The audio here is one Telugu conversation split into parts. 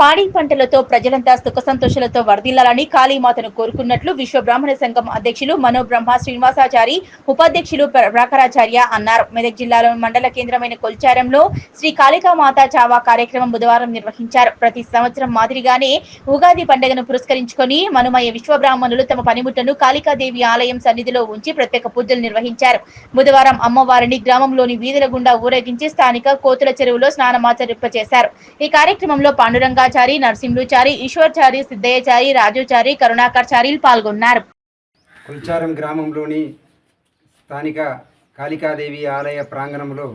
పాడి పంటలతో ప్రజలంతా సుఖ సంతోషాలతో వర్ధిల్లాలని కాళీమాతను కోరుకున్నట్లు విశ్వ బ్రాహ్మణ సంఘం అధ్యక్షులు మనోబ్రహ్మ శ్రీనివాసాచారి, ఉపాధ్యక్షులు ప్రాకరాచార్య అన్నారు. మెదక్ జిల్లాలో మండల కేంద్రమైన కొల్చారంలో శ్రీ కాళికామాత చావా కార్యక్రమం బుధవారం నిర్వహించారు. ప్రతి సంవత్సరం మాదిరిగానే ఉగాది పండుగను పురస్కరించుకొని మనుమయ విశ్వ బ్రాహ్మణులు తమ పనిముట్లను కాళికాదేవి ఆలయం సన్నిధిలో ఉంచి ప్రత్యేక పూజలు నిర్వహించారు. బుధవారం అమ్మవారిని గ్రామంలోని వీధుల గుండా ఊరేగించి స్థానిక కోతుల చెరువులో స్నానమాచరింపచేశారు. ఈ కార్యక్రమంలో పాండురంగాచారి, నరసింహుచారి, ఈశ్వర్చారి, సిద్ధయ్యచారి, రాజుచారి, కరుణాకర్చారి పాల్గొన్నారు. కొల్చారం గ్రామంలోని స్థానిక కాళికాదేవి ఆలయ ప్రాంగణంలో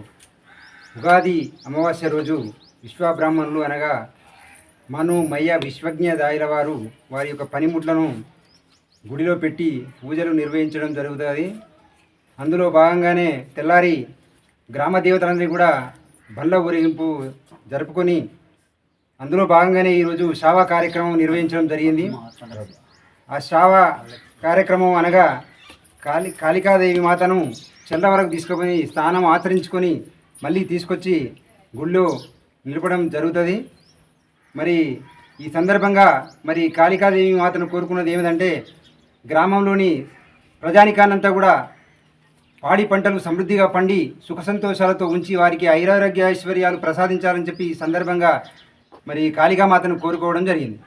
ఉగాది అమావాస్య రోజు విశ్వబ్రాహ్మణులు అనగా మను మయ్య విశ్వజ్ఞ దాయిల వారు వారి యొక్క పనిముట్లను గుడిలో పెట్టి పూజలు నిర్వహించడం జరుగుతుంది. అందులో భాగంగానే తెల్లారి గ్రామ దేవతలందరికీ కూడా బండ్ల ఊరేగింపు జరుపుకొని అందులో భాగంగానే ఈరోజు శావా కార్యక్రమం నిర్వహించడం జరిగింది. ఆ శావా కార్యక్రమం అనగా కాళికాదేవి మాతను చెల్ల వరకు తీసుకుపోయి స్నానం ఆచరించుకొని మళ్ళీ తీసుకొచ్చి గుళ్ళో నిలపడం జరుగుతుంది. మరి ఈ సందర్భంగా మరి కాళికాదేవి మాతను కోరుకున్నది ఏమిటంటే గ్రామంలోని ప్రజానికాన్నంతా కూడా పాడి పంటలు సమృద్ధిగా పండి సుఖ సంతోషాలతో ఉంచి వారికి ఐశ్వర్యాలు ప్రసాదించాలని చెప్పి ఈ సందర్భంగా మరి కాళికామాతను కోరుకోవడం జరిగింది.